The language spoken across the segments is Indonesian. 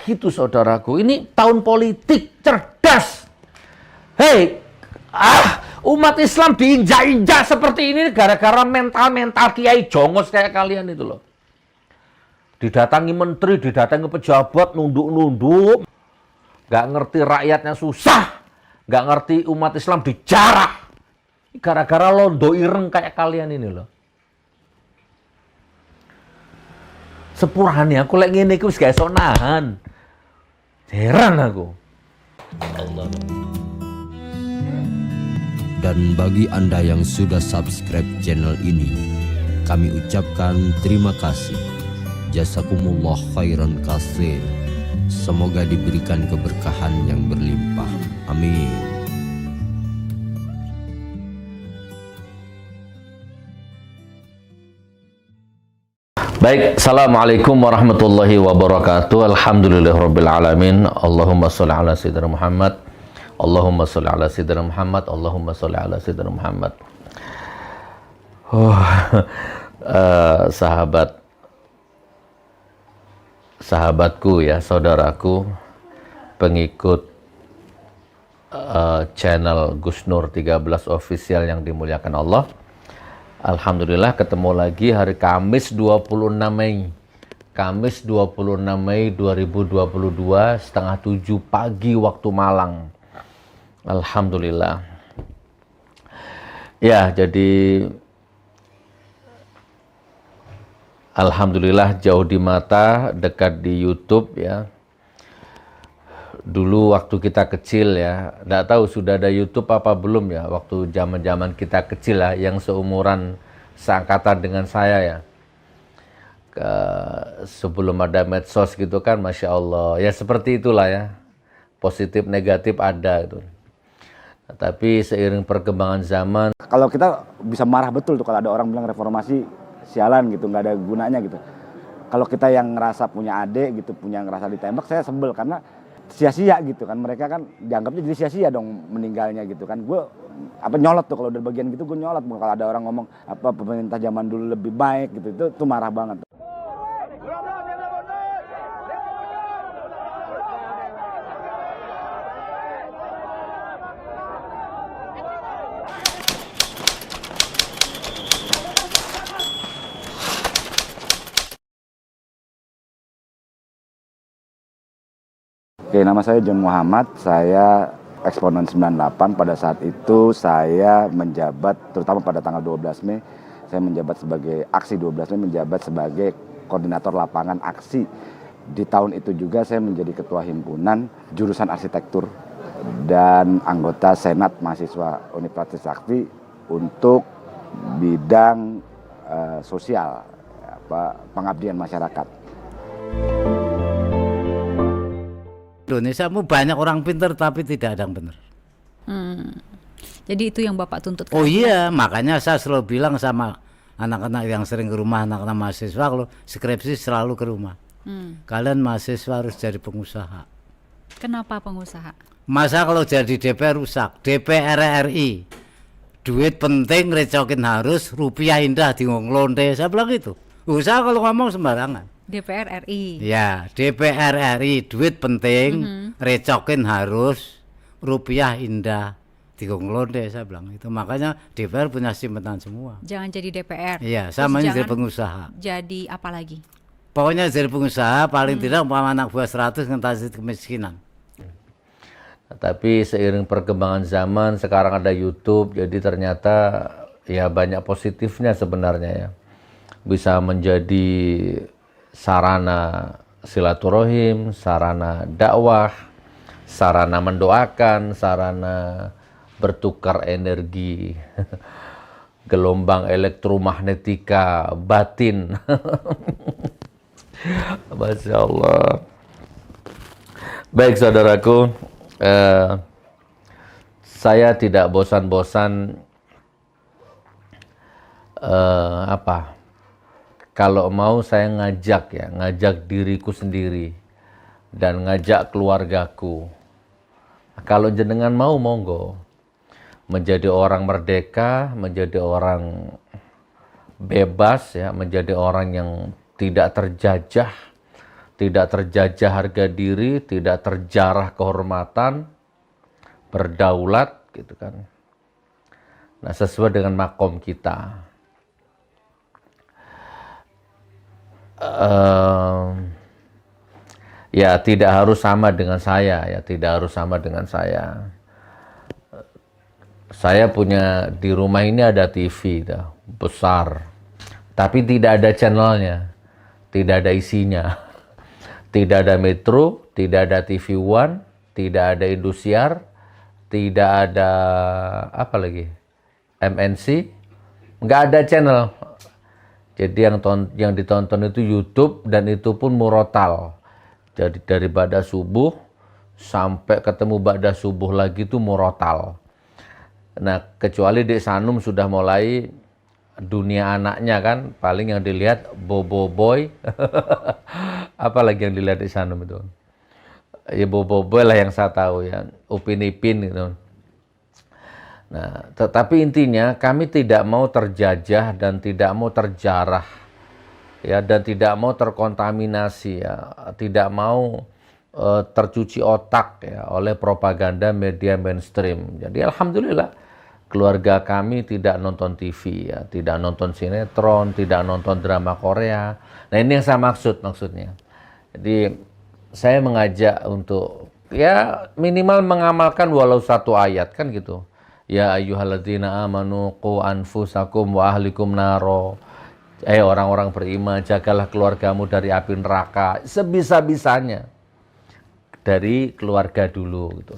begitu, saudaraku. Ini tahun politik, cerdas. Hei, umat Islam diinjak-injak seperti ini gara-gara mental-mental kiai jongos kayak kalian itu loh. Didatangi menteri, didatangi pejabat, nunduk-nunduk. Nggak ngerti rakyatnya susah. Nggak ngerti umat Islam dijarah. Gara-gara londo ireng kayak kalian ini loh. Sepurane aku lek ngene iki wis gak iso nahan. Heran aku. Allah. Dan bagi Anda yang sudah subscribe channel ini, kami ucapkan terima kasih. Jazakumullah khairan katsir. Semoga diberikan keberkahan yang berlimpah. Amin. Baik, Assalamualaikum warahmatullahi wabarakatuh. Alhamdulillahirabbil alamin. Allahumma shalli ala sayyidina Muhammad. Allahumma shalli ala sayyidina Muhammad. Allahumma shalli ala sayyidina Muhammad. Sahabatku ya, saudaraku, pengikut channel Gus Nur 13 Official yang dimuliakan Allah. Alhamdulillah ketemu lagi hari Kamis 26 Mei. Kamis 26 Mei 2022 setengah 7 pagi waktu Malang. Alhamdulillah. Ya, jadi alhamdulillah jauh di mata, dekat di YouTube ya. Dulu waktu kita kecil ya, nggak tahu sudah ada YouTube apa belum ya, waktu zaman-zaman kita kecil lah, yang seumuran seangkatan dengan saya ya. Sebelum ada medsos gitu kan, Masya Allah. Ya seperti itulah ya, positif negatif ada gitu. Tapi seiring perkembangan zaman. Kalau kita bisa marah betul tuh kalau ada orang bilang reformasi sialan gitu, nggak ada gunanya gitu. Kalau kita yang ngerasa punya adik gitu, punya ngerasa ditembak, saya sebel karena sia-sia gitu kan, mereka kan dianggapnya jadi sia-sia dong meninggalnya gitu kan. Gue nyolot tuh kalau dari bagian gitu, gue nyolot kalau ada orang ngomong pemerintah zaman dulu lebih baik gitu, itu marah banget. Oke, nama saya John Muhammad, saya eksponen 98. Pada saat itu saya menjabat, terutama pada tanggal 12 Mei, saya menjabat sebagai aksi 12 Mei, menjabat sebagai koordinator lapangan aksi. Di tahun itu juga saya menjadi ketua himpunan jurusan arsitektur dan anggota Senat Mahasiswa Universitas Sakti untuk bidang sosial, pengabdian masyarakat. Indonesia banyak orang pintar tapi tidak ada yang benar. Jadi itu yang Bapak tuntut. Oh iya, makanya saya selalu bilang sama anak-anak yang sering ke rumah, anak-anak mahasiswa, kalau skripsi selalu ke rumah. Kalian mahasiswa harus jadi pengusaha. Kenapa pengusaha? Masa kalau jadi DPR rusak? DPR RI, duit penting, recokin harus, rupiah indah di nglonte. Saya bilang gitu. Usaha kalau ngomong sembarangan. DPR RI. Ya, DPR RI, duit penting, recokin harus, rupiah indah, digonglonde, saya bilang itu. Makanya DPR punya simpenan semua. Jangan jadi DPR. Iya, sama jadi pengusaha. Jadi apa lagi? Pokoknya jadi pengusaha, paling tidak umpama anak buah 100 ngentasi kemiskinan. Tapi seiring perkembangan zaman, sekarang ada YouTube, jadi ternyata ya banyak positifnya sebenarnya ya. Bisa menjadi sarana silaturahim, sarana dakwah, sarana mendoakan, sarana bertukar energi, gelombang elektromagnetika batin. Masya Allah. Baik saudaraku, saya tidak bosan-bosan kalau mau saya ngajak diriku sendiri dan ngajak keluargaku. Kalau jenengan mau, monggo. Menjadi orang merdeka, menjadi orang bebas ya, menjadi orang yang tidak terjajah tidak terjajah harga diri, tidak terjarah kehormatan, berdaulat gitu kan. Nah, sesuai dengan makom kita. Ya tidak harus sama dengan saya, ya tidak harus sama dengan saya. Saya punya di rumah ini ada TV dah, besar, tapi tidak ada channelnya, tidak ada isinya, tidak ada Metro, tidak ada TV One, tidak ada Indosiar, tidak ada apa lagi, MNC, nggak ada channel. Jadi yang ditonton itu YouTube dan itu pun murotal. Jadi dari ba'da subuh sampai ketemu ba'da subuh lagi itu murotal. Nah, kecuali Dek Sanum sudah mulai dunia anaknya kan, paling yang dilihat Bobo Boy. Apalagi yang dilihat Dek Sanum itu? Ya Bobo Boy lah yang saya tahu ya, Upin Ipin gitu. Nah, tetapi intinya kami tidak mau terjajah dan tidak mau terjarah, ya, dan tidak mau terkontaminasi, ya, tidak mau tercuci otak ya oleh propaganda media mainstream. Jadi alhamdulillah keluarga kami tidak nonton TV, ya, tidak nonton sinetron, tidak nonton drama Korea. Nah ini yang saya maksudnya. Jadi saya mengajak untuk ya minimal mengamalkan walau satu ayat kan gitu. Ya ayyuhalladzina amanu qu anfusakum wa ahlikum naro. Orang-orang beriman, jagalah keluargamu dari api neraka sebisa-bisanya. Dari keluarga dulu gitu.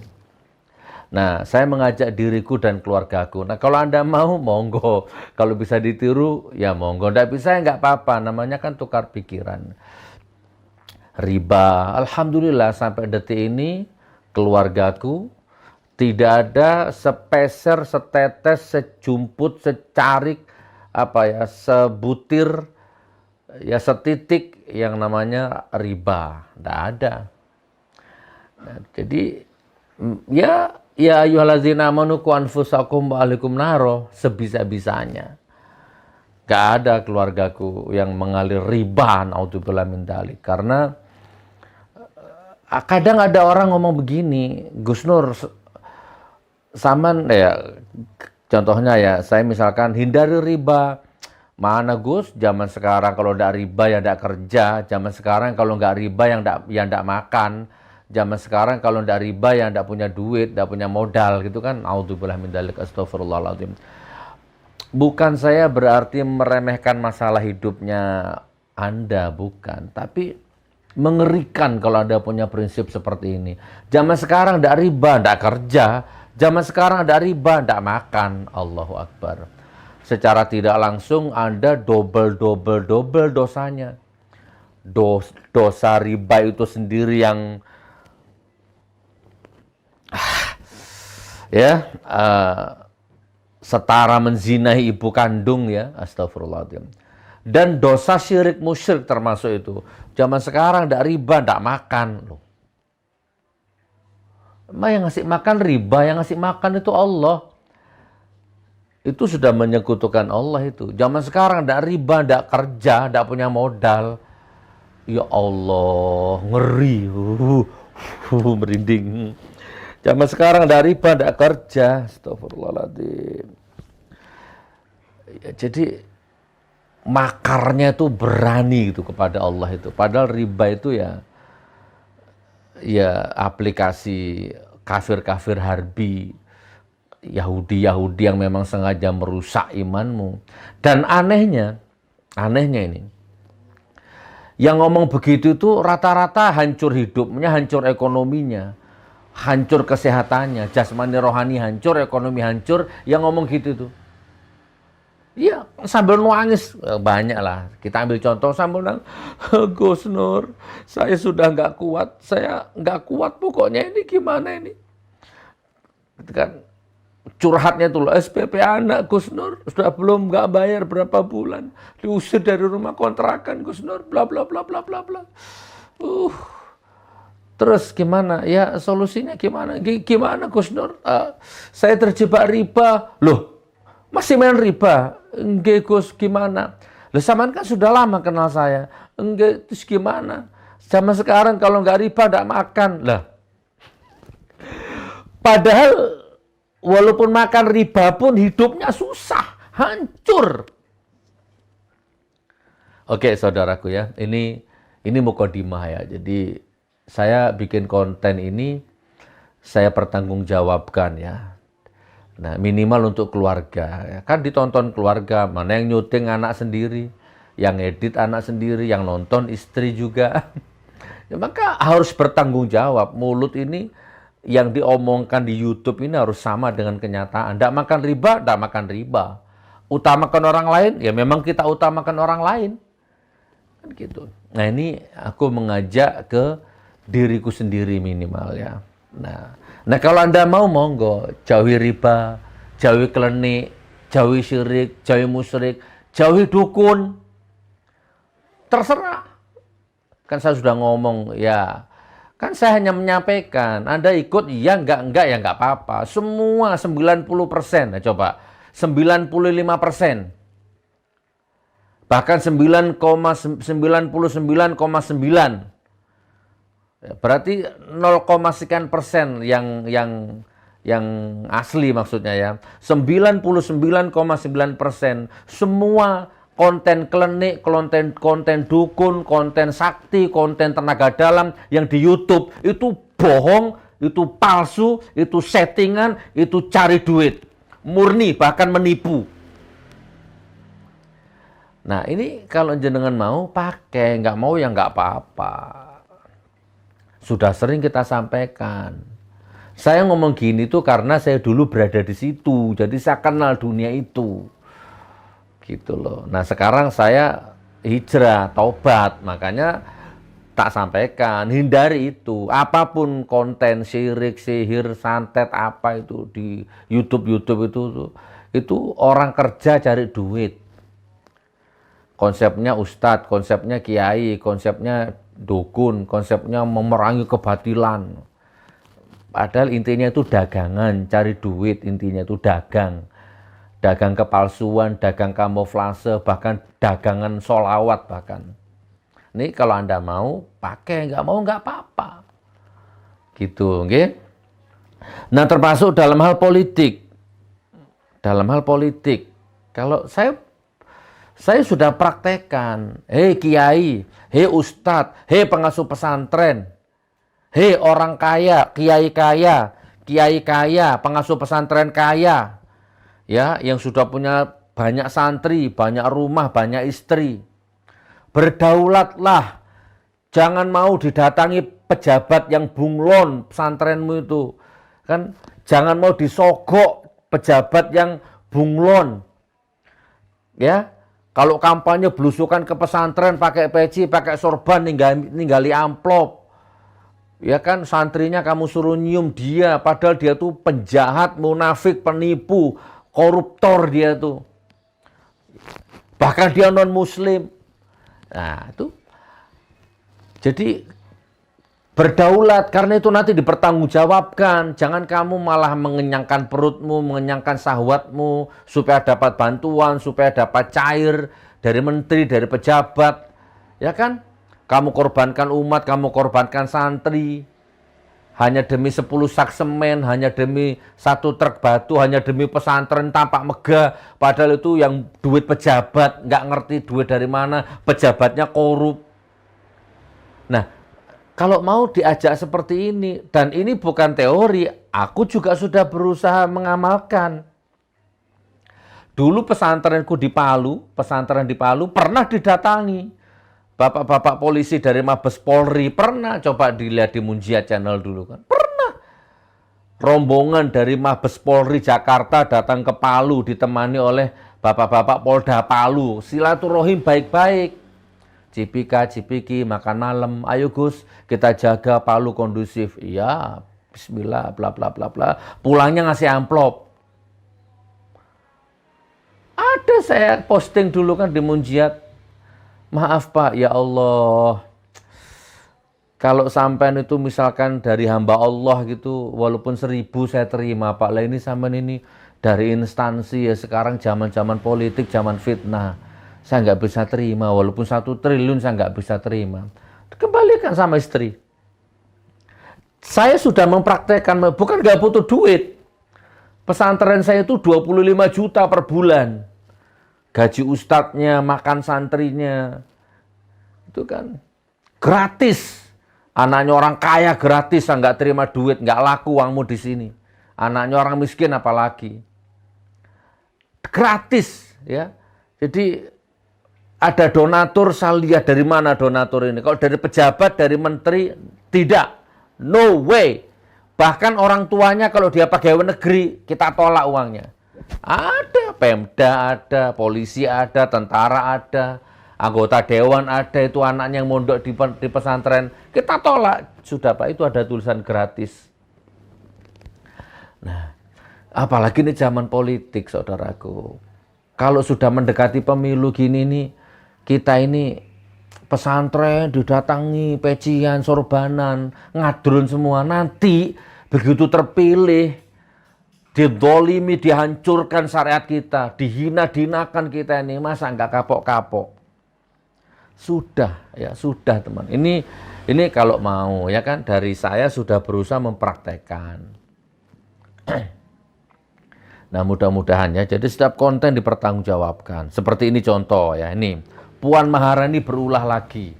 Nah, saya mengajak diriku dan keluargaku. Nah, kalau Anda mau, monggo. Kalau bisa ditiru, ya monggo. Nggak bisa, ya nggak apa-apa. Namanya kan tukar pikiran. Riba, alhamdulillah sampai detik ini keluargaku tidak ada sepeser, setetes, sejumput, secarik, sebutir, ya setitik yang namanya riba. Tidak ada. Nah, jadi ya ayyuhalladzina amanu qu anfusakum wa ahlikum naro, sebisa-bisanya. Gak ada keluargaku yang mengalir riba, naudzubillah min dzalik. Karena kadang ada orang ngomong begini, Gus Nur, contohnya ya, saya misalkan hindari riba. Mana Gus, zaman sekarang kalau nggak riba ya nggak kerja, zaman sekarang kalau nggak riba yang nggak makan, zaman sekarang kalau nggak riba ya nggak punya duit, nggak punya modal gitu kan. A'udzubillah min dzalik, astagfirullahaladzim. Bukan saya berarti meremehkan masalah hidupnya Anda, bukan, tapi mengerikan kalau Anda punya prinsip seperti ini. Zaman sekarang nggak riba, nggak kerja. Zaman sekarang ada riba, tidak makan. Allahu Akbar. Secara tidak langsung Anda double dosanya. Dosa riba itu sendiri yang setara menzinahi ibu kandung ya. Astagfirullahaladzim. Dan dosa syirik musyrik termasuk itu. Zaman sekarang tidak riba, tidak makan. Loh. Yang ngasih makan riba, yang ngasih makan itu Allah. Itu sudah menyekutukan Allah itu. Zaman sekarang tidak riba, tidak kerja, tidak punya modal. Ya Allah, ngeri. Merinding. Zaman sekarang tidak riba, tidak kerja. Astagfirullahaladzim. Ya, jadi makarnya itu berani gitu kepada Allah itu. Padahal riba itu ya aplikasi kafir-kafir harbi, Yahudi yang memang sengaja merusak imanmu. Dan anehnya ini, yang ngomong begitu itu rata-rata hancur hidupnya, hancur ekonominya, hancur kesehatannya, jasmani rohani hancur, ekonomi hancur, yang ngomong gitu tuh. Iya, sambil nangis, banyak lah. Kita ambil contoh sambil nangis. Gus Nur, saya sudah nggak kuat. Saya nggak kuat pokoknya ini gimana ini. Kan curhatnya tuh SPP anak Gus Nur sudah belum nggak bayar berapa bulan. Diusir dari rumah kontrakan Gus Nur, bla bla bla bla bla bla. Terus gimana? Ya solusinya gimana? Gimana Gus Nur? Saya terjebak riba. Loh, masih main riba? Enggak Gus, gimana? Lah sampean kan sudah lama kenal saya. Enggak, terus gimana? Zaman sekarang kalau nggak riba nggak makan lah. Padahal walaupun makan riba pun hidupnya susah, hancur. Oke, saudaraku ya, ini mukadimah ya. Jadi saya bikin konten ini saya pertanggungjawabkan ya. Nah, minimal untuk keluarga ya. Kan ditonton keluarga, mana yang nyuting anak sendiri, yang edit anak sendiri, yang nonton istri juga. Ya, maka harus bertanggung jawab. Mulut ini yang diomongkan di YouTube ini harus sama dengan kenyataan. Nggak makan riba, nggak makan riba. Utamakan orang lain, ya memang kita utamakan orang lain. Kan gitu. Nah, ini aku mengajak ke diriku sendiri minimal ya. Nah kalau Anda mau, monggo, jauhi riba, jauhi klenik, jauhi syirik, jauhi musyrik, jauhi dukun. Terserah. Kan saya sudah ngomong, ya. Kan saya hanya menyampaikan, Anda ikut, ya enggak ya enggak apa-apa. Semua 90%, nah coba, 95%. Bahkan 99,9. Berarti 0, sekian persen yang asli maksudnya ya. 99,9% semua konten klenik, konten dukun, konten sakti, konten tenaga dalam yang di YouTube itu bohong, itu palsu, itu settingan, itu cari duit. Murni, bahkan menipu. Nah, ini kalau jenengan mau pakai, nggak mau ya nggak apa-apa. Sudah sering kita sampaikan. Saya ngomong gini tuh karena saya dulu berada di situ. Jadi saya kenal dunia itu. Gitu loh. Nah sekarang saya hijrah, taubat. Makanya tak sampaikan. Hindari itu. Apapun konten syirik, sihir, santet, apa itu di YouTube itu orang kerja cari duit. Konsepnya ustadz, konsepnya kiai, konsepnya dukun, konsepnya memerangi kebatilan. Padahal intinya itu dagangan, cari duit, intinya itu dagang. Dagang kepalsuan, dagang kamuflase, bahkan dagangan sholawat bahkan. Ini kalau Anda mau, pakai, nggak mau nggak apa-apa. Gitu, okay? Nah termasuk dalam hal politik. Dalam hal politik, kalau saya sudah praktekkan, hei kiai, hei ustadz, hei pengasuh pesantren, hei orang kaya, kiai kaya, pengasuh pesantren kaya, ya yang sudah punya banyak santri, banyak rumah, banyak istri. Berdaulatlah, jangan mau didatangi pejabat yang bunglon pesantrenmu itu, kan? Jangan mau disogok pejabat yang bunglon, ya. Kalau kampanye belusukan ke pesantren pakai peci, pakai sorban, ninggali amplop. Ya kan, santrinya kamu suruh nyium dia, padahal dia tuh penjahat, munafik, penipu, koruptor dia tuh. Bahkan dia non-muslim. Nah, itu. Jadi berdaulat, karena itu nanti dipertanggungjawabkan. Jangan kamu malah mengenyangkan perutmu, mengenyangkan syahwatmu, supaya dapat bantuan, supaya dapat cair dari menteri, dari pejabat. Ya kan? Kamu korbankan umat, kamu korbankan santri. Hanya demi 10 sak semen, hanya demi 1 truk batu, hanya demi pesantren tampak megah. Padahal itu yang duit pejabat, nggak ngerti duit dari mana, pejabatnya korup. Nah, kalau mau diajak seperti ini, dan ini bukan teori, aku juga sudah berusaha mengamalkan. Dulu pesantren di Palu pernah didatangi. Bapak-bapak polisi dari Mabes Polri pernah, coba dilihat di Munjiat Channel dulu kan. Pernah. Rombongan dari Mabes Polri Jakarta datang ke Palu ditemani oleh bapak-bapak Polda Palu. Silaturahim baik-baik. Cipiki, makan malam. Ayo Gus, kita jaga Palu kondusif. Iya, bismillah, bla bla bla bla. Pulangnya ngasih amplop. Ada saya posting dulu kan di Munjiat. Maaf Pak, ya Allah. Kalau sampean itu misalkan dari hamba Allah gitu, walaupun 1000 saya terima Pak. Lah ini sampean ini dari instansi ya, sekarang zaman-zaman politik, zaman fitnah. Saya nggak bisa terima, walaupun 1 triliun saya nggak bisa terima. Kembalikan sama istri. Saya sudah mempraktekkan, bukan nggak butuh duit. Pesantren saya itu 25 juta per bulan. Gaji ustadznya, makan santrinya. Itu kan gratis. Anaknya orang kaya gratis, nggak terima duit, nggak laku uangmu di sini. Anaknya orang miskin apalagi. Gratis, ya. Jadi ada donatur, saya lihat dari mana donatur ini. Kalau dari pejabat, dari menteri, tidak. No way. Bahkan orang tuanya kalau dia pegawai negeri, kita tolak uangnya. Ada Pemda, ada polisi, ada tentara, ada anggota dewan, ada itu anaknya yang mondok di pesantren. Kita tolak. Sudah Pak, itu ada tulisan gratis. Nah, apalagi ini zaman politik, saudaraku. Kalau sudah mendekati pemilu gini nih, kita ini pesantren didatangi, pecian, sorbanan, ngadrun semua. Nanti begitu terpilih, didolimi, dihancurkan syariat kita, dihina-dinakan kita ini, masa nggak kapok-kapok? Sudah, ya sudah teman. Ini kalau mau, ya kan, dari saya sudah berusaha mempraktekkan. Nah mudah-mudahan ya, jadi setiap konten dipertanggungjawabkan. Seperti ini contoh ya, ini Puan Maharani berulah lagi.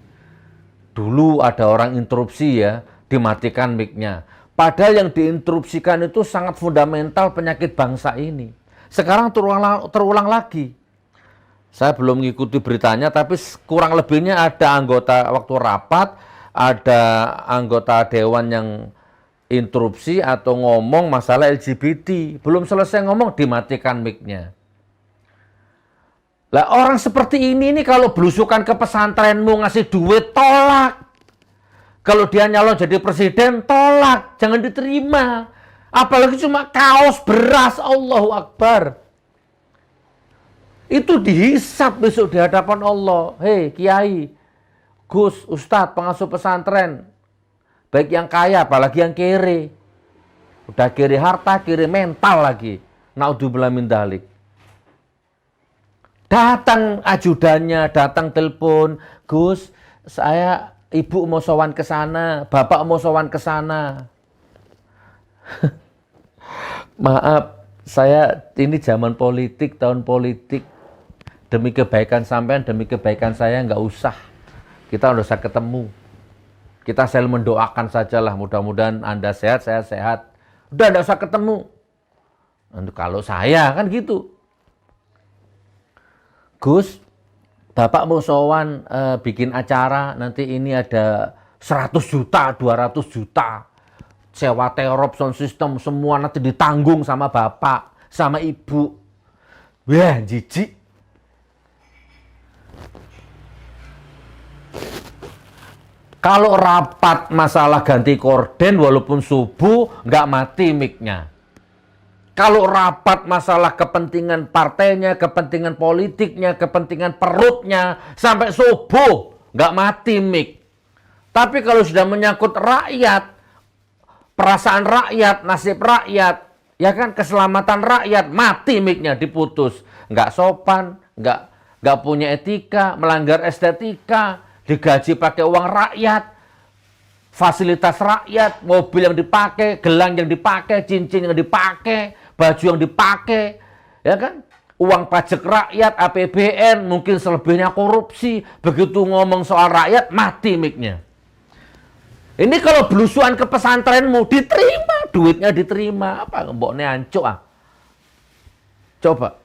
Dulu ada orang interupsi ya, dimatikan mic-nya. Padahal yang diinterupsikan itu sangat fundamental penyakit bangsa ini. Sekarang terulang lagi. Saya belum mengikuti beritanya, tapi kurang lebihnya ada anggota waktu rapat, ada anggota dewan yang interupsi atau ngomong masalah LGBT. Belum selesai ngomong, dimatikan mic-nya. Lah orang seperti ini kalau belusukan ke pesantrenmu ngasih duit, tolak. Kalau dia nyalon jadi presiden, tolak. Jangan diterima. Apalagi cuma kaos, beras, Allahu Akbar. Itu dihisap besok di hadapan Allah. Hei Kiai, Gus, Ustadz, pengasuh pesantren. Baik yang kaya, apalagi yang kere. Udah kiri harta, kiri mental lagi. Naudzubillah min dzalik. Datang ajudannya, datang telepon, Gus, saya ibu mau sowan ke sana, bapak mau sowan ke sana. Maaf, saya ini zaman politik, tahun politik. Demi kebaikan sampean, demi kebaikan saya nggak usah. Kita udah usah ketemu. Kita selalu mendoakan sajalah, mudah-mudahan Anda sehat, saya sehat. Udah nggak usah ketemu. Nanti kalau saya kan gitu. Gus, Bapak mau sowan bikin acara, nanti ini ada 100 juta, 200 juta. Sewa terop, sound system, semua nanti ditanggung sama Bapak, sama Ibu. Wah, jijik. Kalau rapat masalah ganti korden, walaupun subuh, nggak mati mic-nya. Kalau rapat masalah kepentingan partainya, kepentingan politiknya, kepentingan perutnya, sampai subuh, nggak mati mic. Tapi kalau sudah menyangkut rakyat, perasaan rakyat, nasib rakyat, ya kan, keselamatan rakyat, mati mic-nya, diputus. Nggak sopan, nggak punya etika, melanggar estetika, digaji pakai uang rakyat, fasilitas rakyat, mobil yang dipakai, gelang yang dipakai, cincin yang dipakai, baju yang dipakai, ya kan? Uang pajak rakyat, APBN, mungkin selebihnya korupsi. Begitu ngomong soal rakyat, mati mic-nya. Ini kalau belusuan ke pesantrenmu, diterima, duitnya diterima. Apa mboknya ancuk ah? Coba.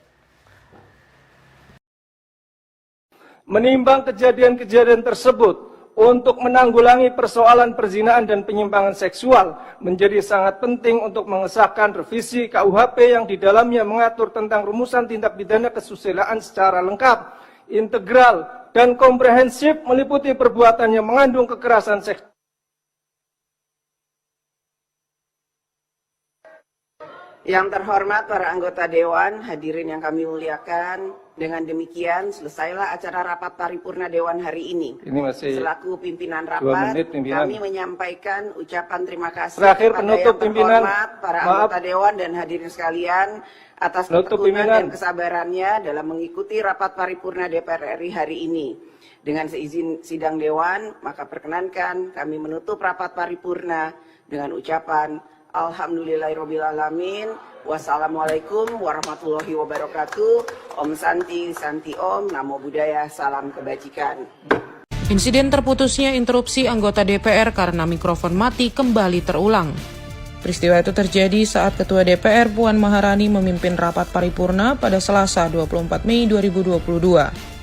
Menimbang kejadian-kejadian tersebut, untuk menanggulangi persoalan perzinaan dan penyimpangan seksual menjadi sangat penting untuk mengesahkan revisi KUHP yang di dalamnya mengatur tentang rumusan tindak pidana kesusilaan secara lengkap, integral, dan komprehensif meliputi perbuatan yang mengandung kekerasan seksual. Yang terhormat para anggota Dewan, hadirin yang kami muliakan, dengan demikian selesailah acara rapat paripurna Dewan hari ini. Ini masih selaku pimpinan rapat, menit, pimpinan. kami menyampaikan ucapan terima kasih Terakhir, kepada penutup, yang pimpinan. terhormat para Maaf. anggota Dewan dan hadirin sekalian atas Penutup, ketekunan pimpinan. dan kesabarannya dalam mengikuti rapat paripurna DPR RI hari ini. Dengan seizin sidang Dewan, maka perkenankan kami menutup rapat paripurna dengan ucapan Alhamdulillahirrabbilalamin. Wassalamualaikum warahmatullahi wabarakatuh. Om Santi, Santi Om, Namo Buddhaya, salam kebajikan. Insiden terputusnya interupsi anggota DPR karena mikrofon mati kembali terulang. Peristiwa itu terjadi saat Ketua DPR Puan Maharani memimpin rapat paripurna pada Selasa 24 Mei 2022.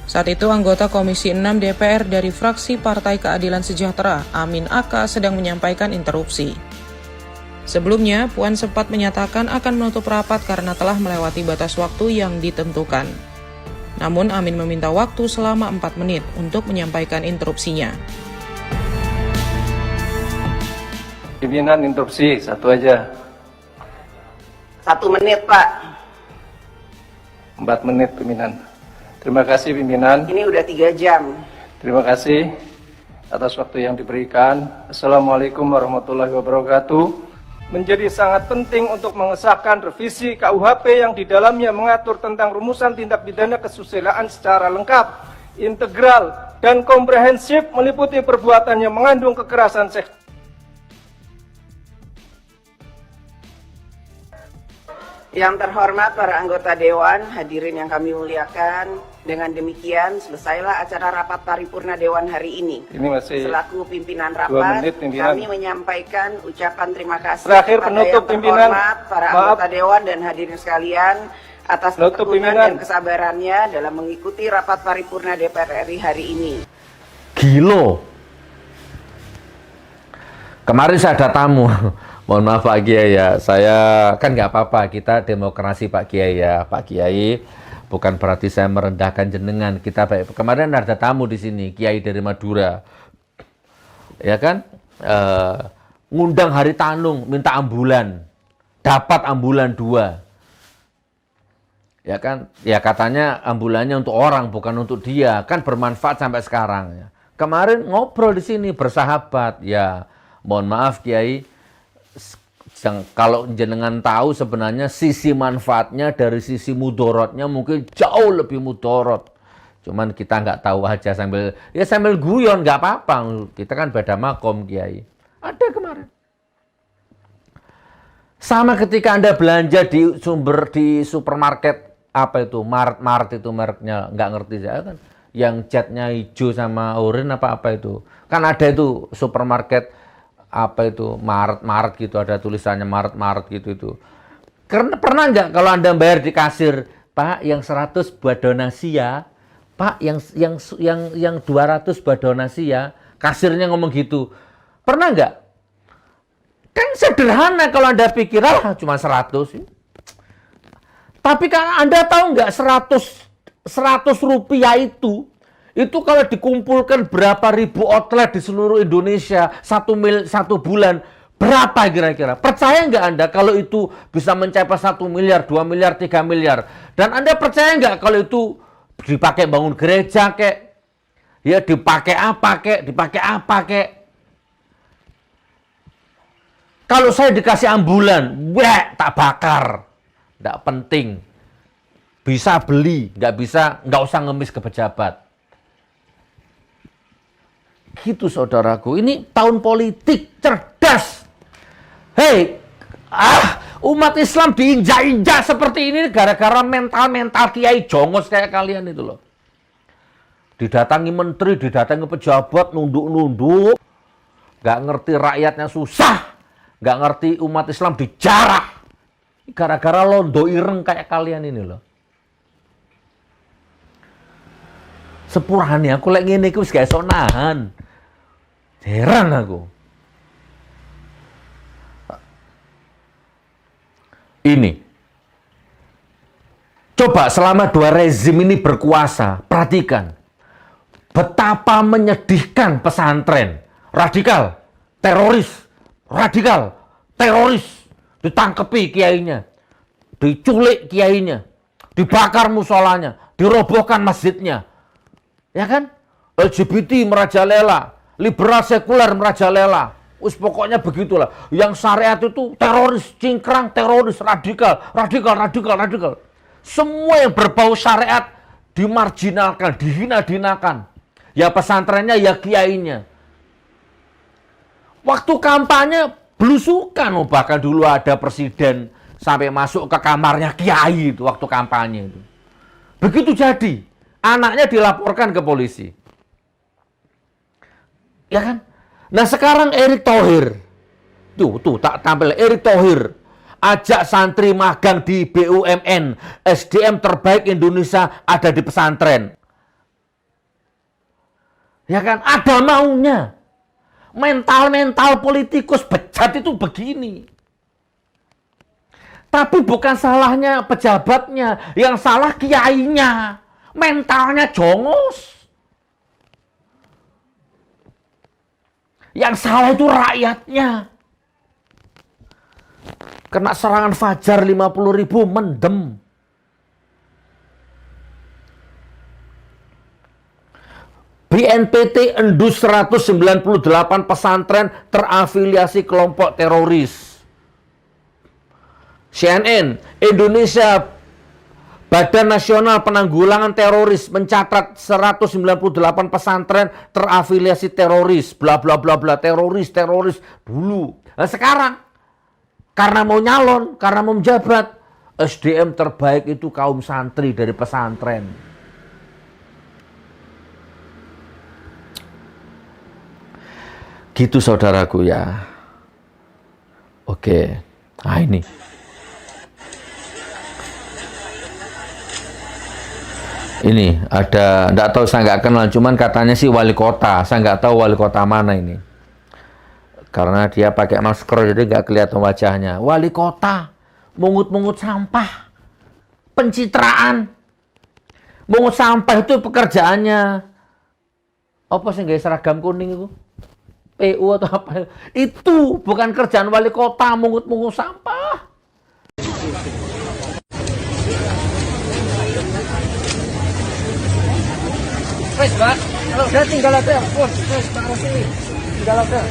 Saat itu anggota Komisi 6 DPR dari fraksi Partai Keadilan Sejahtera, Amin Aka, sedang menyampaikan interupsi. Sebelumnya, Puan sempat menyatakan akan menutup rapat karena telah melewati batas waktu yang ditentukan. Namun Amin meminta waktu selama 4 menit untuk menyampaikan interupsinya. Pimpinan interupsi, satu aja. 1 menit, Pak. 4 menit, pimpinan. Terima kasih, pimpinan. Ini udah 3 jam. Terima kasih atas waktu yang diberikan. Assalamualaikum warahmatullahi wabarakatuh. Menjadi sangat penting untuk mengesahkan revisi KUHP yang di dalamnya mengatur tentang rumusan tindak pidana kesusilaan secara lengkap, integral, dan komprehensif meliputi perbuatan yang mengandung kekerasan seksual. Yang terhormat para anggota Dewan, hadirin yang kami muliakan, dengan demikian selesailah acara rapat paripurna Dewan hari ini. Ini masih Selaku pimpinan 2 rapat, menit, pimpinan. kami menyampaikan ucapan terima kasih Terakhir, kepada penutup, yang pimpinan. terhormat para Maaf. anggota Dewan dan hadirin sekalian atas Penutup, ketekunan pimpinan. dan kesabarannya dalam mengikuti rapat paripurna DPR RI hari ini. Gilo. Kemarin saya ada tamu. Mohon maaf Pak Kiai ya, saya kan nggak apa-apa, kita demokrasi Pak Kiai ya. Pak Kiai, bukan berarti saya merendahkan jenengan. Kita baik. Kemarin ada tamu di sini, Kiai dari Madura. Ya kan? Ngundang Hari Tanung, minta ambulan. Dapat ambulan 2. Ya kan? Ya katanya ambulannya untuk orang, bukan untuk dia. Kan bermanfaat sampai sekarang ya. Kemarin ngobrol di sini, bersahabat. Ya, mohon maaf Kiai. Kalau jenengan tahu sebenarnya sisi manfaatnya dari sisi mudorotnya mungkin jauh lebih mudorot. Cuman kita nggak tahu aja sambil guyon nggak apa-apa. Kita kan beda makom Kiai. Ada kemarin. Sama ketika Anda belanja di supermarket apa itu Mart itu mereknya nggak ngerti saya kan. Yang catnya hijau sama oranye apa itu. Kan ada itu supermarket apa itu Maret gitu, ada tulisannya Maret gitu itu. Karena pernah nggak kalau Anda bayar di kasir, Pak yang 100 buat donasi ya, Pak yang 200 buat donasi ya, kasirnya ngomong gitu. Pernah nggak? Kan sederhana kalau Anda pikir cuma 100. Tapi kan Anda tahu nggak 100 rupiah itu kalau dikumpulkan berapa ribu outlet di seluruh Indonesia satu bulan, berapa kira-kira? Percaya nggak Anda kalau itu bisa mencapai 1 miliar, 2 miliar, 3 miliar? Dan Anda percaya nggak kalau itu dipakai bangun gereja kek? Ya dipakai apa kek? Kalau saya dikasih ambulan, tak bakar. Nggak penting. Bisa beli, nggak usah ngemis ke pejabat. Gitu saudaraku, ini tahun politik cerdas. Hei, umat Islam diinjak-injak seperti ini gara-gara mental kiai jongos kayak kalian itu loh. Didatangi menteri, didatangi pejabat, nunduk-nunduk. Gak ngerti rakyatnya susah. Gak ngerti umat Islam dijarah. Gara-gara londo ireng kayak kalian ini loh. Sepurane aku lek ngene iki wis gak iso nahan. Heran aku. Ini. Coba selama 2 rezim ini berkuasa, perhatikan. Betapa menyedihkan pesantren. Radikal, teroris. Ditangkepi kiainya. Diculik kiainya. Dibakar musolanya. Dirobohkan masjidnya. Ya kan? LGBT merajalela. Liberal sekuler merajalela. Pokoknya begitulah. Yang syariat itu teroris, cingkrang, teroris, radikal. Semua yang berbau syariat dimarginalkan, dihina-dinakan. ya pesantrennya, ya kiainya. Waktu kampanye belusukan, bahkan dulu ada presiden sampai masuk ke kamarnya kiai itu waktu kampanye itu. Begitu jadi, anaknya dilaporkan ke polisi. Ya kan? Nah sekarang Erick Thohir, tuh tak tampil Erick Thohir, ajak santri magang di BUMN, SDM terbaik Indonesia ada di pesantren. Ya kan? Ada maunya. Mental politikus bejat itu begini. Tapi bukan salahnya pejabatnya, yang salah kiainya. Mentalnya jongos. Yang salah itu rakyatnya. Kena serangan fajar 50.000 mendem. BNPT endus 198 pesantren terafiliasi kelompok teroris. CNN, Indonesia Badan Nasional Penanggulangan Teroris mencatat 198 pesantren terafiliasi teroris, bla bla bla bla, teroris dulu. Nah sekarang karena mau nyalon, karena mau menjabat, SDM terbaik itu kaum santri dari pesantren. Gitu saudaraku ya. Oke. Nah ini. Ini ada, enggak tahu, saya nggak kenal, cuman katanya sih wali kota. Saya nggak tahu wali kota mana ini. Karena dia pakai masker jadi nggak kelihatan wajahnya. Wali kota mungut-mungut sampah. Pencitraan. Mungut sampah itu pekerjaannya. Apa sih nggak seragam kuning itu? PU atau apa? Itu bukan kerjaan wali kota mungut-mungut sampah. Wes, Mbak. Kalau udah tinggal aja. Wes, Pak sini. Tinggal aja.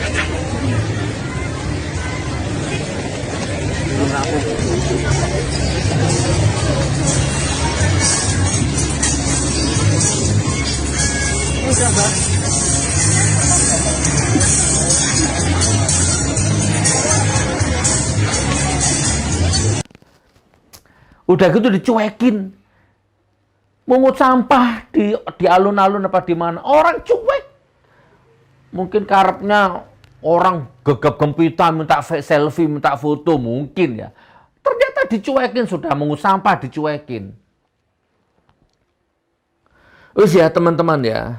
Udah, Mbak. Udah gitu dicuekin. Mungut sampah di alun-alun apa di mana. Orang cuek. Mungkin karepnya orang gegap gempita minta selfie, minta foto. Mungkin ya. Ternyata dicuekin, sudah mungut sampah dicuekin. Ya teman-teman ya.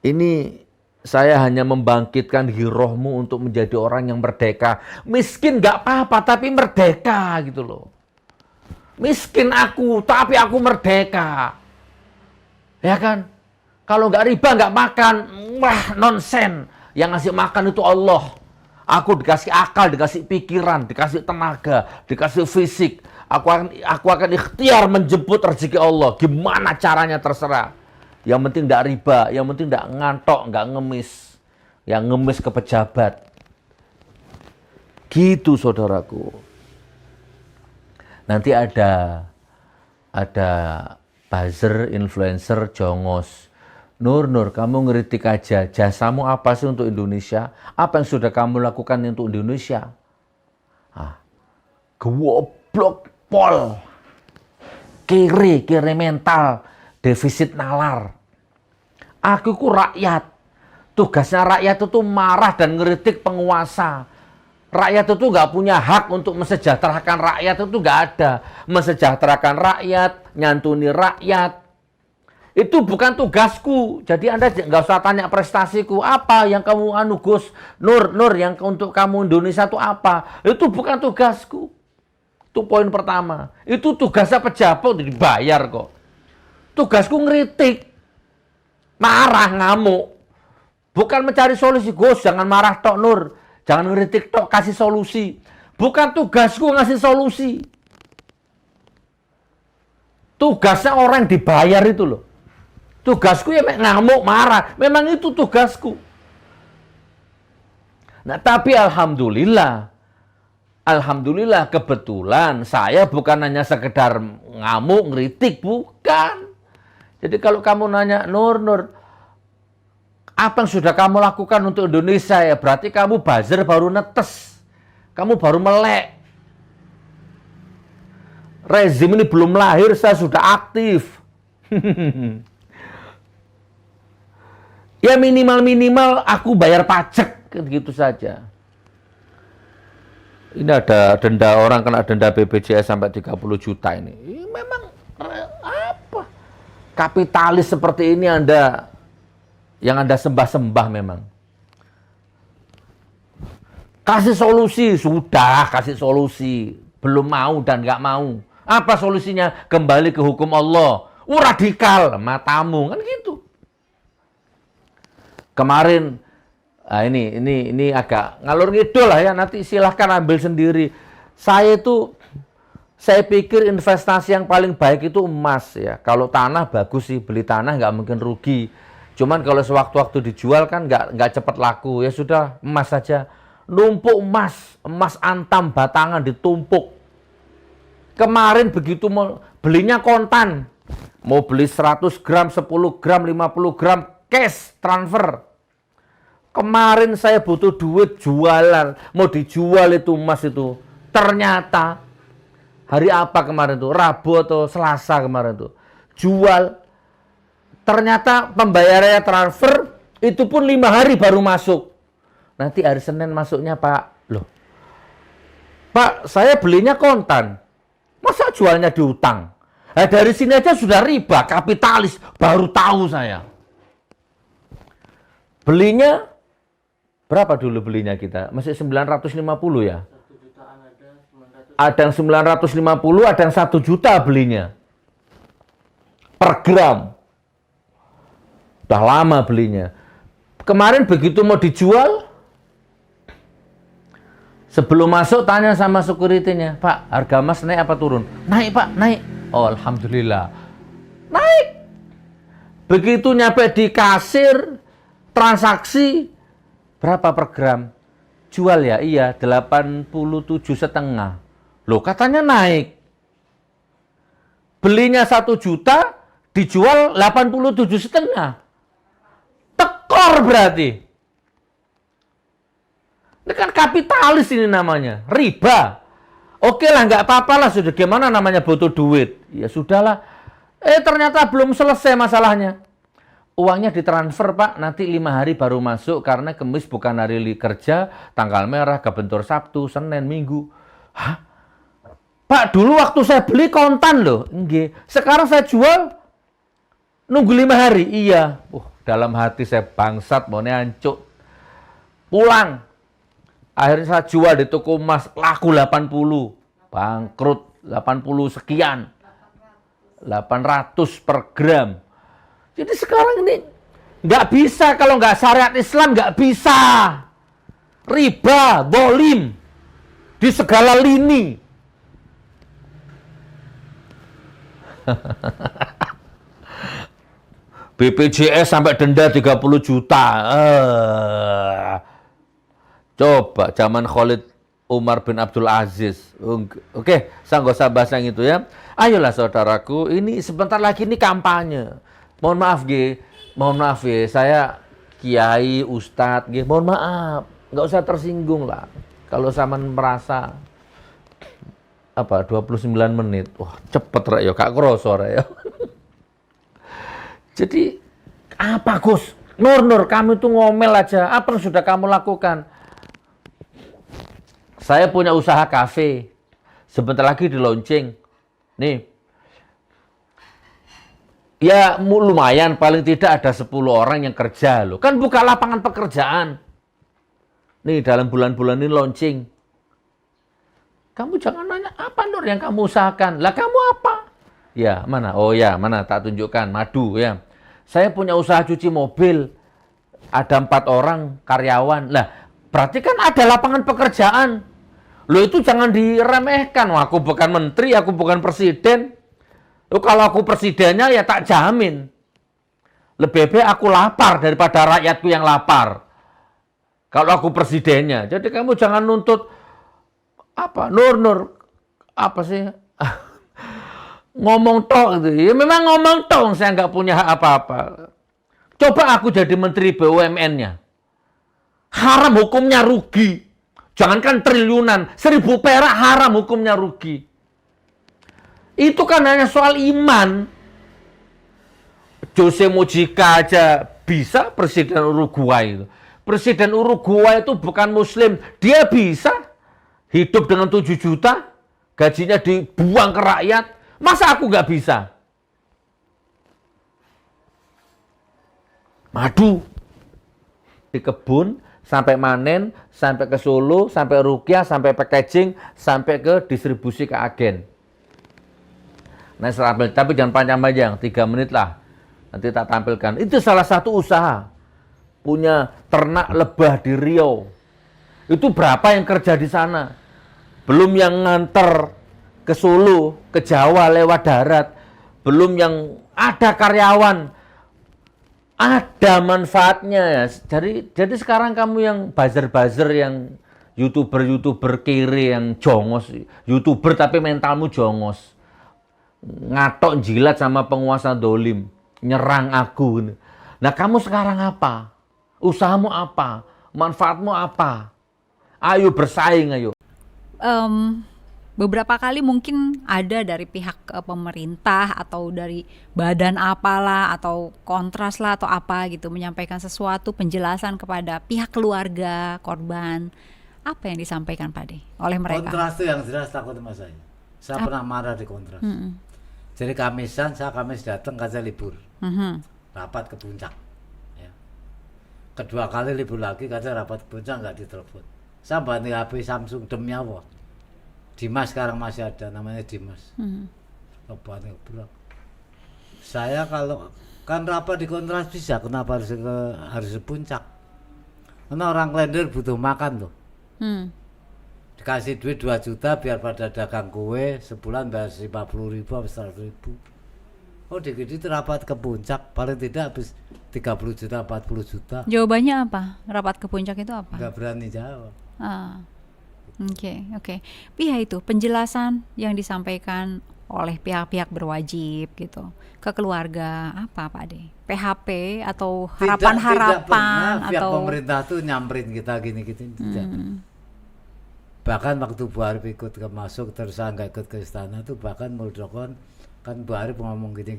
Ini saya hanya membangkitkan girohmu untuk menjadi orang yang merdeka. Miskin gak apa-apa, tapi merdeka gitu loh. Miskin aku, tapi aku merdeka. Ya kan? Kalau nggak riba, nggak makan. Wah, nonsen. Yang ngasih makan itu Allah. Aku dikasih akal, dikasih pikiran, dikasih tenaga, dikasih fisik. Aku akan ikhtiar menjemput rezeki Allah. Gimana caranya terserah. Yang penting nggak riba, yang penting nggak ngantok, nggak ngemis. Yang ngemis ke pejabat. Gitu saudaraku. Nanti ada buzzer, influencer, jongos. Nur, kamu ngeritik aja. Jasamu apa sih untuk Indonesia? Apa yang sudah kamu lakukan untuk Indonesia? Goblok pol. Kiri mental. Defisit nalar. Aku ku rakyat. Tugasnya rakyat itu marah dan ngeritik penguasa. Rakyat itu nggak punya hak untuk mensejahterakan rakyat, itu nggak ada. Mensejahterakan rakyat, nyantuni rakyat. Itu bukan tugasku. Jadi Anda nggak usah tanya prestasiku. Apa yang kamu Gus? Nur, yang untuk kamu Indonesia itu apa? Itu bukan tugasku. Itu poin pertama. Itu tugasnya pejabat, dibayar kok. Tugasku ngeritik. Marah, ngamuk. Bukan mencari solusi. Gus, jangan marah tok Nur. Jangan ngeritik tok, kasih solusi. Bukan tugasku ngasih solusi. Tugasnya orang yang dibayar itu loh. Tugasku ya ngamuk, marah. Memang itu tugasku. Nah tapi alhamdulillah kebetulan saya bukan hanya sekedar ngamuk, ngeritik, bukan. Jadi kalau kamu nanya, Nur, Apa yang sudah kamu lakukan untuk Indonesia ya? Berarti kamu buzzer baru netes. Kamu baru melek. Rezim ini belum lahir, saya sudah aktif. Ya minimal-minimal aku bayar pajak, gitu saja. Ini ada denda, orang kena denda BPJS sampai 30 juta ini. Ini memang apa? Kapitalis seperti ini yang Anda sembah-sembah memang. Kasih solusi, sudah kasih solusi. Belum mau dan nggak mau. Apa solusinya? Kembali ke hukum Allah. Radikal, matamu, kan gitu. Kemarin, ini agak ngalur ngidul lah ya, nanti silahkan ambil sendiri. Saya pikir investasi yang paling baik itu emas ya. Kalau tanah bagus sih, beli tanah nggak mungkin rugi. Cuman kalau sewaktu-waktu dijual kan nggak cepat laku. Ya sudah, emas saja. Numpuk emas antam batangan ditumpuk. Kemarin begitu mau belinya kontan. Mau beli 100 gram, 10 gram, 50 gram, cash, transfer. Kemarin saya butuh duit jualan. Mau dijual itu emas itu. Ternyata, hari apa kemarin tuh? Rabu atau Selasa kemarin tuh. Jual. Ternyata pembayarannya transfer, itu pun 5 hari baru masuk. Nanti hari Senin masuknya, Pak. Loh, Pak, saya belinya kontan. Masa jualnya diutang? Nah, dari sini aja sudah riba, kapitalis. Baru tahu saya. Belinya, berapa dulu belinya kita? Masih 950 ya? Ada yang 950, ada yang 1 juta belinya. Per gram. Udah lama belinya. Kemarin begitu mau dijual, sebelum masuk tanya sama security-nya, Pak, harga emas naik apa turun? Naik, Pak, naik. Oh, alhamdulillah. Naik. Begitu nyampe di kasir, transaksi, berapa per gram? Jual ya? Iya, 87,5. Loh, katanya naik. Belinya 1 juta, dijual 87,5. Tekor berarti. Ini kan kapitalis ini namanya. Riba. Oke lah, nggak apa-apa lah. Sudah gimana namanya butuh duit. Ya sudahlah. Ternyata belum selesai masalahnya. Uangnya ditransfer, Pak. Nanti 5 hari baru masuk. Karena Kamis bukan hari kerja. Tanggal merah, kebentur Sabtu, Senin, Minggu. Hah? Pak, dulu waktu saya beli kontan loh. Enggak. Sekarang saya jual, nunggu 5 hari. Iya. Dalam hati saya bangsat, mau hancur. Pulang. Akhirnya saya jual di toko emas, laku 80. Bangkrut 80 sekian. 800 per gram. Jadi sekarang ini nggak bisa, kalau nggak syariat Islam nggak bisa. Riba, dolim. Di segala lini. BPJS sampai denda 30 juta. Coba zaman Khalid Umar bin Abdul Aziz. Oke, saya nggak usah bahas yang itu ya. Ayolah saudaraku, ini sebentar lagi ini kampanye. Mohon maaf ya, saya kiai, ustadz, mohon maaf. Nggak usah tersinggung lah. Kalau zaman merasa 29 menit. Wah, cepet rek ya, Kak kroso rek ya. Jadi, apa Gus? Nur, kamu itu ngomel aja. Apa yang sudah kamu lakukan? Saya punya usaha kafe. Sebentar lagi di launching. Nih. Ya lumayan, paling tidak ada 10 orang yang kerja loh. Kan buka lapangan pekerjaan. Nih dalam bulan-bulan ini launching. Kamu jangan nanya, apa Nur yang kamu usahakan? Lah kamu apa? Ya, mana? Oh ya, mana? Tak tunjukkan. Madu ya. Saya punya usaha cuci mobil. Ada 4 orang karyawan. Lah, berarti kan ada lapangan pekerjaan. Loh itu jangan diremehkan. Wah, aku bukan menteri, aku bukan presiden. Loh, kalau aku presidennya ya tak jamin. Lebih baik aku lapar daripada rakyatku yang lapar. Kalau aku presidennya. Jadi kamu jangan nuntut apa? Nur, apa sih? Ngomong tok gitu. Ya memang ngomong tok, saya nggak punya hak apa-apa. Coba aku jadi menteri BUMN-nya. Haram hukumnya rugi. Jangankan triliunan, 1000 perak haram hukumnya rugi. Itu kan hanya soal iman. Jose Mujica aja bisa presiden Uruguay itu. Presiden Uruguay itu bukan muslim, dia bisa hidup dengan 7 juta, gajinya dibuang ke rakyat. Masa aku nggak bisa? Madu di kebun, sampai manen, sampai ke Solo, sampai Rukiah, sampai packaging, sampai ke distribusi ke agen. Nah, tapi jangan panjang-panjang, 3 menit lah. Nanti tak tampilkan. Itu salah satu usaha. Punya ternak lebah di Riau. Itu berapa yang kerja di sana? Belum yang nganter ke Solo, ke Jawa lewat darat. Belum yang ada karyawan. Ada manfaatnya ya. Jadi sekarang kamu yang buzzer-buzzer, yang YouTuber kiri, yang jongos. YouTuber tapi mentalmu jongos. Ngatok jilat sama penguasa dolim. Nyerang aku. Nah, kamu sekarang apa? Usahamu apa? Manfaatmu apa? Ayo bersaing, ayo. Beberapa kali mungkin ada dari pihak pemerintah atau dari badan apalah atau kontras lah atau apa gitu menyampaikan sesuatu penjelasan kepada pihak keluarga korban. Apa yang disampaikan Pak De oleh mereka? Kontras itu yang jelas takut sama saya. Saya pernah marah di kontras. Jadi Kamis datang kasih libur. Rapat ke puncak. Ya. Kedua kali libur lagi kasih rapat ke puncak nggak ditelepon. Saya bantu HP Samsung demi Allah. Dimas sekarang masih ada, namanya Dimas. Bantu berat. Saya kalau kan rapat di kontras bisa, kenapa harus ke puncak? Karena orang klender butuh makan tuh. Dikasih duit 2 juta biar pada dagang kue, sebulan bayar 50.000 atau 100.000. Oh dikit-dikit rapat ke puncak, paling tidak habis 30 juta, 40 juta. Jawabannya apa? Rapat ke puncak itu apa? Nggak berani jawab. Oke. Ya itu penjelasan yang disampaikan oleh pihak-pihak berwajib gitu ke keluarga apa Pak De? PHP atau harapan-harapan pihak atau pemerintah tuh nyamperin kita gini-gini tidak. Bahkan waktu Bu Arif ikut masuk terus saya nggak ikut ke istana tuh, bahkan Muldoko kan Bu Arif ngomong gini.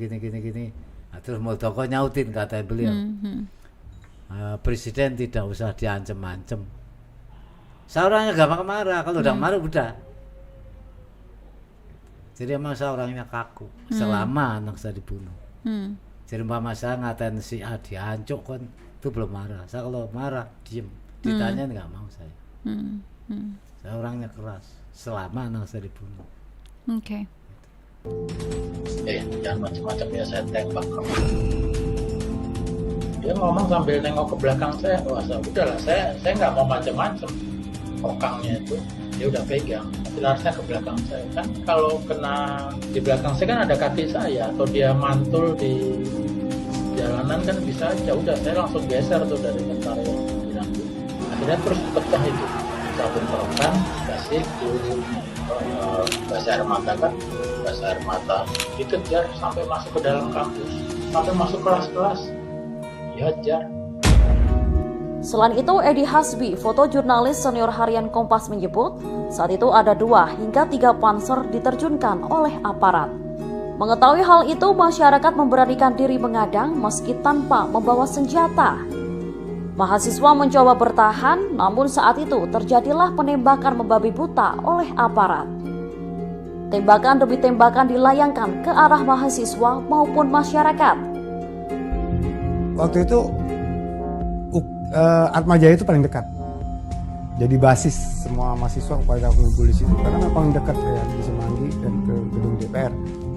Nah, terus Muldoko nyautin kata beliau, presiden tidak usah diancem-ancem. Saya orangnya gampang marah, kalau udah marah udah. Jadi emang saya orangnya kaku selama anak saya dibunuh. Jadi umpama saya ngatain si A diancuk kan itu belum marah. Saya kalau marah diem, ditanya nggak mau saya. Saya orangnya keras selama anak saya dibunuh. Oke. Jangan macam-macam ya, saya tembak kamu. Dia ngomong sambil nengok ke belakang saya. Wah, udahlah, saya nggak mau macam-macam. Kokangnya itu dia udah pegang, tapi larasnya ke belakang saya. Kan kalau kena di belakang saya kan ada kaki saya, atau dia mantul di jalanan kan bisa aja. Udah saya langsung geser tuh dari tentara yang bilang. Akhirnya terus pecah itu. Sabun perokan, kasih gas air mata kan, gas air mata dikejar sampai masuk ke dalam kampus, sampai masuk kelas-kelas, dihajar. Selain itu, Edi Hasbi, fotojurnalis senior harian Kompas menyebut, saat itu ada 2 hingga 3 panser diterjunkan oleh aparat. Mengetahui hal itu, masyarakat memberanikan diri mengadang meski tanpa membawa senjata. Mahasiswa mencoba bertahan, namun saat itu terjadilah penembakan membabi buta oleh aparat. Tembakan demi tembakan dilayangkan ke arah mahasiswa maupun masyarakat. Waktu itu Atmajaya itu paling dekat. Jadi basis semua mahasiswa pada kumpul di situ karena memang dekat ya di Semanggi dan ke gedung DPR.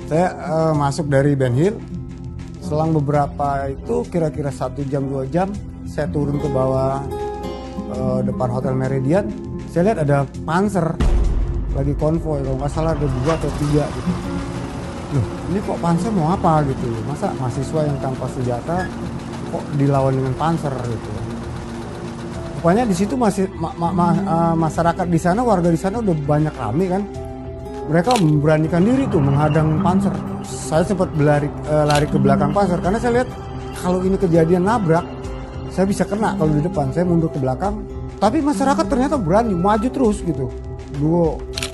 Saya masuk dari Ben Hill, selang beberapa itu kira-kira 1 jam 2 jam saya turun ke bawah depan Hotel Meridian. Saya lihat ada panser lagi konvoy, kalau nggak salah ada 2 atau 3 gitu. Loh, ini kok panser mau apa gitu? Masa mahasiswa yang tanpa senjata kok dilawan dengan panser gitu? Pokoknya di situ masih masyarakat di sana, warga di sana udah banyak rame kan. Mereka memberanikan diri tuh menghadang panser. Saya sempat lari ke belakang panser karena saya lihat kalau ini kejadian nabrak, saya bisa kena kalau di depan, saya mundur ke belakang. Tapi masyarakat ternyata berani maju terus gitu.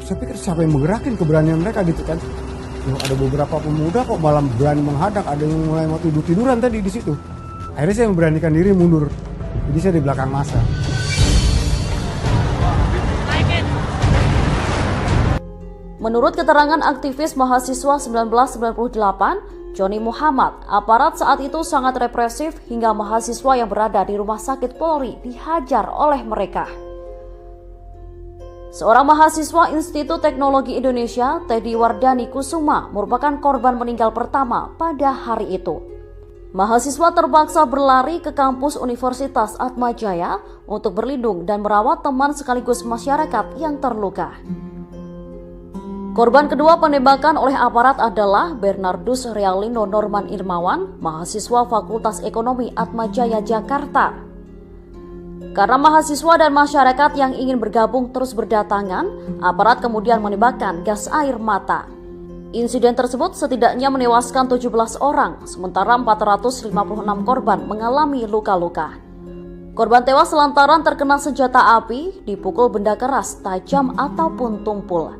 Saya pikir siapa yang menggerakkan keberanian mereka gitu kan. Ada beberapa pemuda kok malah berani menghadang, ada yang mulai mau tiduran tadi di situ. Akhirnya saya memberanikan diri mundur. Jadi saya di belakang masa. Menurut keterangan aktivis mahasiswa 1998, Joni Muhammad, aparat saat itu sangat represif hingga mahasiswa yang berada di rumah sakit Polri dihajar oleh mereka. Seorang mahasiswa Institut Teknologi Indonesia, Teddy Wardani Kusuma, merupakan korban meninggal pertama pada hari itu. Mahasiswa terpaksa berlari ke kampus Universitas Atmajaya untuk berlindung dan merawat teman sekaligus masyarakat yang terluka. Korban kedua penembakan oleh aparat adalah Bernardus Realino Norman Irmawan, mahasiswa Fakultas Ekonomi Atmajaya Jakarta. Karena mahasiswa dan masyarakat yang ingin bergabung terus berdatangan, aparat kemudian menembakkan gas air mata. Insiden tersebut setidaknya menewaskan 17 orang, sementara 456 korban mengalami luka-luka. Korban tewas lantaran terkena senjata api, dipukul benda keras, tajam ataupun tumpul.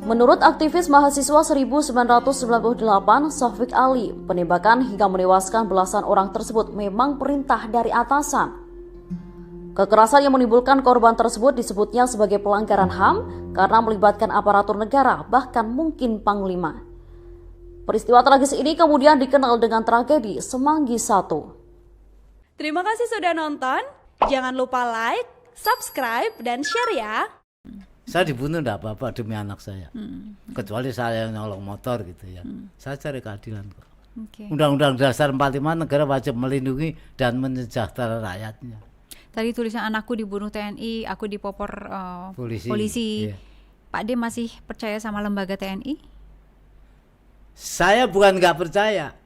Menurut aktivis mahasiswa 1998, Sofik Ali, penembakan hingga menewaskan belasan orang tersebut memang perintah dari atasan. Kekerasan yang menimbulkan korban tersebut disebutnya sebagai pelanggaran HAM karena melibatkan aparatur negara, bahkan mungkin panglima. Peristiwa tragis ini kemudian dikenal dengan tragedi Semanggi I. Terima kasih sudah nonton. Jangan lupa like, subscribe, dan share ya. Saya dibunuh enggak apa-apa demi anak saya. Kecuali saya yang nyolong motor gitu ya. Saya cari keadilan kok. Undang-Undang Dasar 45 negara wajib melindungi dan mensejahterakan rakyatnya. Tadi tulisan anakku dibunuh TNI, aku dipopor polisi. Iya. Pak D masih percaya sama lembaga TNI? Saya bukan nggak percaya,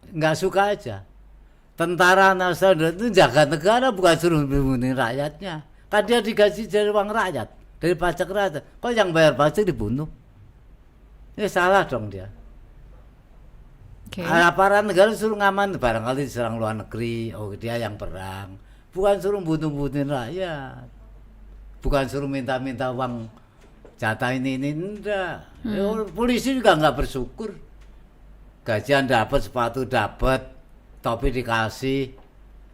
nggak suka aja. Tentara nasional itu jaga negara, bukan suruh membunuh rakyatnya. Kan dia digaji dari uang rakyat, dari pajak rakyat. Kok yang bayar pajak dibunuh? Ini salah dong dia. Aparat negara suruh ngaman, barangkali diserang luar negeri, oh dia yang perang. Bukan suruh bunuh-bunuhin rakyat. Bukan suruh minta-minta uang jatah ini enggak. Polisi juga nggak bersyukur. Gajian dapat, sepatu dapat, topi dikasih,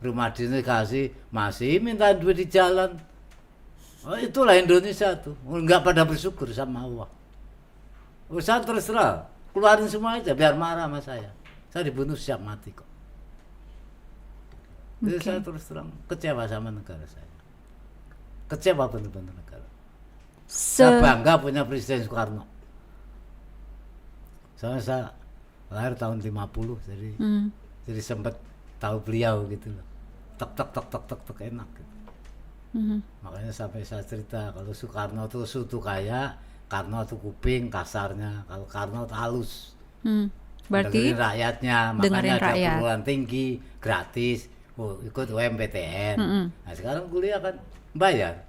rumah dinas dikasih, masih minta duit di jalan. Oh, itulah Indonesia tuh. Nggak pada bersyukur sama Allah. Saya terserah, keluarin semua aja biar marah sama saya. Saya dibunuh siap mati kok. Jadi saya terus terang kecewa sama negara saya. Kecewa benar-benar negara. Saya bangga punya Presiden Soekarno. Saya lahir tahun 50, jadi sempat tahu beliau gitu loh. Tek enak gitu. Makanya sampai saya cerita kalau Soekarno itu soto kaya, Karno itu kuping kasarnya, kalau Karno itu halus. Berarti dengerin rakyatnya, makanya ada perguruan tinggi gratis. Ikut UMPTN. Nah sekarang kuliah kan bayar.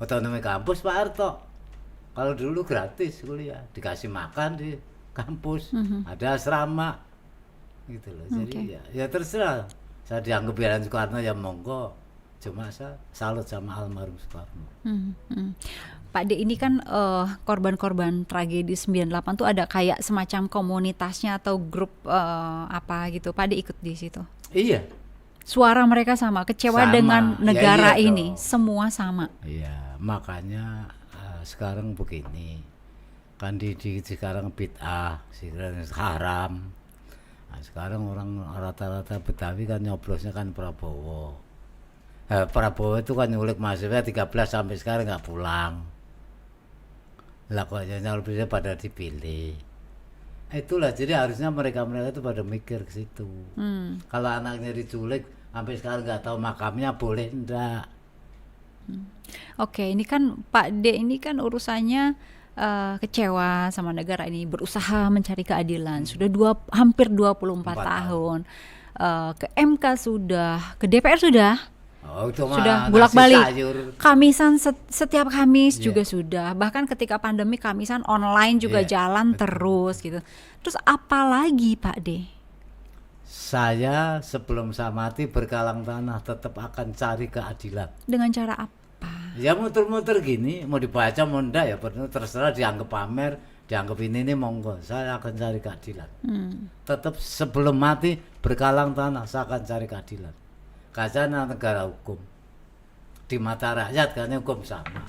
Otonomi kampus Pak Harto. Kalau dulu gratis kuliah, dikasih makan di kampus, ada asrama, gitu loh. Jadi ya terserah. Saya dianggap belain Soekarno ya monggo. Cuma saya salut sama almarhum Soekarno. Pak D, ini kan korban-korban tragedi 98 tuh ada kayak semacam komunitasnya atau grup apa gitu. Pak D ikut di situ? Iya. Suara mereka sama, kecewa dengan negara ini, semua sama. Iya, makanya sekarang begini, kan di sekarang bid'ah, sekarang haram. Nah, sekarang orang rata-rata Betawi kan nyoblosnya kan Prabowo. Prabowo itu kan nyulik mahasiswa 13 sampai sekarang nggak pulang. Lah kok nyoblosnya pada dipilih. Itulah, jadi harusnya mereka itu pada mikir ke situ. Kalau anaknya diculik sampai sekarang nggak tahu makamnya, boleh enggak? Oke, ini kan Pak D ini kan urusannya kecewa sama negara ini, berusaha mencari keadilan sudah hampir 24 tahun. Ke MK sudah, ke DPR sudah. Sudah bolak-balik. Kamisan setiap Kamis juga sudah. Bahkan ketika pandemi Kamisan online juga jalan terus gitu. Terus apa lagi Pak D? Saya sebelum saya mati berkalang tanah tetap akan cari keadilan. Dengan cara apa? Ya muter-muter gini, mau dibaca mau enggak ya terserah, dianggap pamer, dianggap ini monggo. Saya akan cari keadilan. Tetap sebelum mati berkalang tanah saya akan cari keadilan. Karena negara hukum. Di mata rakyat karena hukum sama.